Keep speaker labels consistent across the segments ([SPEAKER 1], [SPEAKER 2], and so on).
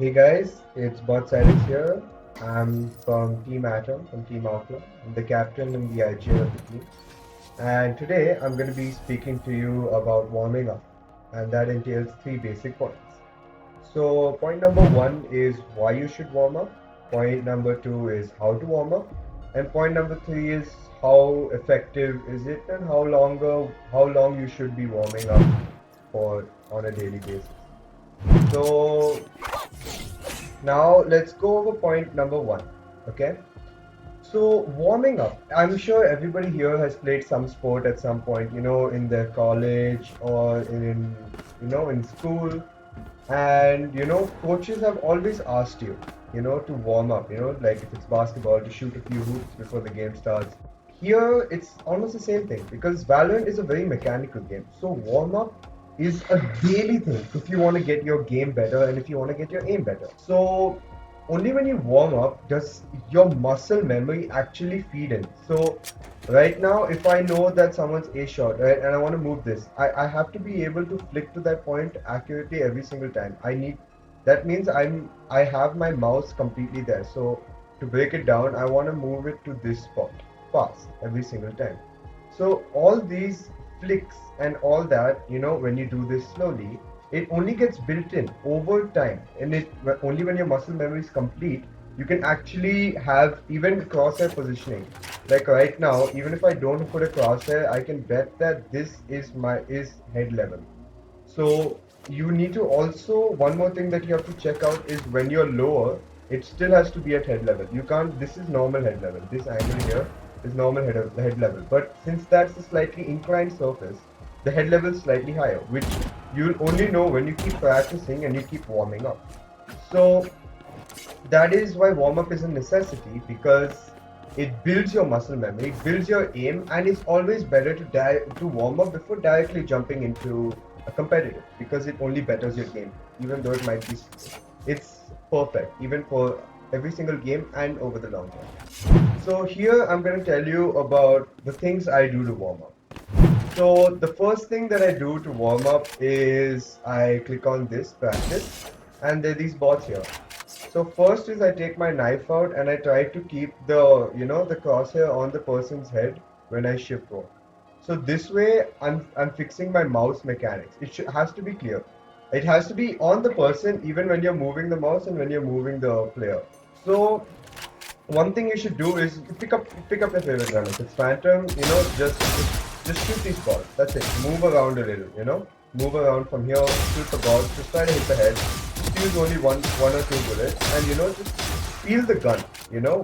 [SPEAKER 1] Hey guys, it's BOTCYDEX here. I'm from Team Atom, from team-outlaw. I'm the captain and the IGL of the team. And today I'm going to be speaking to you about warming up. And that entails three basic points. So point number one is why you should warm up. Point number two is how to warm up. And point number three is how effective is it and how long you should be warming up for on a daily basis. So now let's go over point number one. Okay. So warming up. I'm sure everybody here has played some sport at some point, in their college or in school. And coaches have always asked you, to warm up, like if it's basketball, to shoot a few hoops before the game starts. Here it's almost the same thing because Valorant is a very mechanical game. So warm up is a daily thing if you want to get your game better and if you want to get your aim better. So only when you warm up does your muscle memory actually feed in. So right now, if I know that someone's A shot, right, and I want to move this, I have to be able to flick to that point accurately every single time. That means I have my mouse completely there. So to break it down, I want to move it to this spot fast every single time. So all these flicks and all that, when you do this slowly, it only gets built in over time, and it only when your muscle memory is complete, you can actually have even crosshair positioning. Like right now, even if I don't put a crosshair, I can bet that this is head level. So you need to also, one more thing that you have to check out is when you're lower, it still has to be at head level. You can't, this is normal head level. This angle here is normal head level. But since that's a slightly inclined surface, the head level is slightly higher, which you'll only know when you keep practicing and you keep warming up. So that is why warm up is a necessity because it builds your muscle memory, it builds your aim, and it's always better to warm up before directly jumping into a competitive because it only betters your game. Even though it might be, it's perfect even for every single game and over the long term. So here I'm going to tell you about the things I do to warm up. So the first thing that I do to warm up is I click on this practice, and there are these bots here. So first is I take my knife out and I try to keep the crosshair on the person's head when I shift walk. So this way I'm fixing my mouse mechanics. Has to be clear. It has to be on the person even when you're moving the mouse and when you're moving the player. So one thing you should do is pick up your favorite gun. If it's Phantom, just shoot these balls. That's it. Move around a little, Move around from here, shoot the balls, just try to hit the head. Just use only one or two bullets and just feel the gun,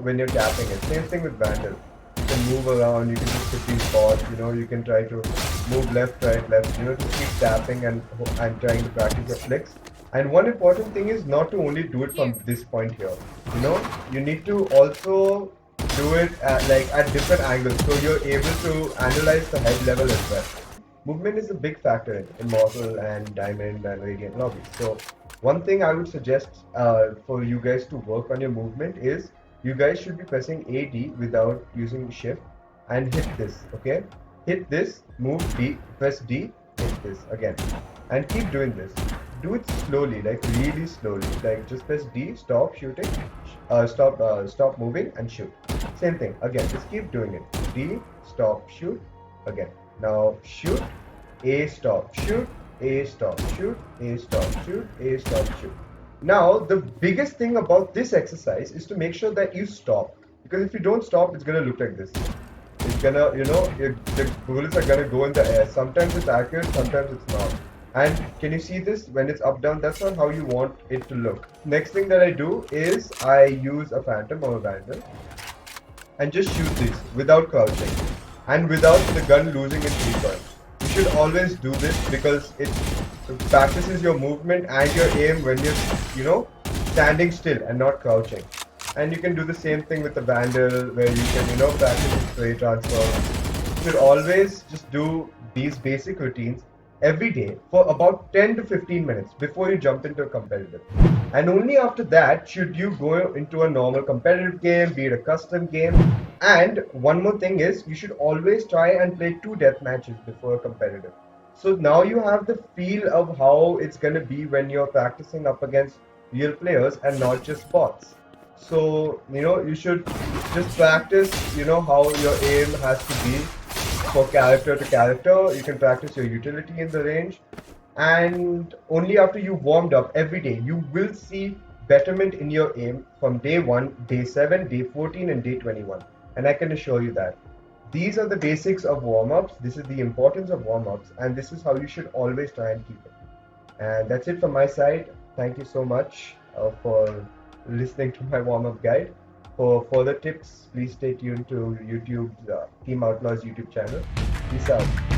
[SPEAKER 1] when you're tapping it. Same thing with Vandal. You can move around, you can just hit these balls, you can try to move left, right, left, just keep tapping and trying to practice your flicks. And one important thing is not to only do it from this point here. You need to also do it at different angles so you're able to analyze the head level as well. Movement is a big factor in Immortal and Diamond and Radiant lobbies. So one thing I would suggest for you guys to work on your movement is you guys should be pressing AD without using shift and hit this, okay? Hit this, move D, press D, hit this again. And keep doing this. Do it slowly, like really slowly. Like just press D, stop shooting, stop moving and shoot. Same thing, again, just keep doing it. D, stop, shoot, again. Now shoot, A, stop, shoot, A, stop, shoot, A, stop, shoot, A, stop, shoot. Now, the biggest thing about this exercise is to make sure that you stop. Because if you don't stop, it's gonna look like this. It's gonna, the bullets are gonna go in the air. Sometimes it's accurate, sometimes it's not. And can you see this? When it's up down, that's not how you want it to look. Next thing that I do is I use a Phantom or a Vandal and just shoot these without crouching and without the gun losing its recoil. You should always do this because it practices your movement and your aim when you're, standing still and not crouching. And you can do the same thing with the Vandal where you can, practice spray transfer. You should always just do these basic routines every day for about 10 to 15 minutes before you jump into a competitive. And only after that should you go into a normal competitive game, be it a custom game. And one more thing is you should always try and play 2 death matches before a competitive. So now you have the feel of how it's going to be when you're practicing up against real players and not just bots. So, you should just practice, how your aim has to be for character to character. You can practice your utility in the range. And only after you warmed up every day, you will see betterment in your aim from day 1, day 7, day 14, and day 21. And I can assure you that. These are the basics of warm ups. This is the importance of warm ups. And this is how you should always try and keep it. And that's it from my side. Thank you so much for listening to my warm up guide. For further tips, please stay tuned to YouTube's Team Outlaws YouTube channel. Peace out.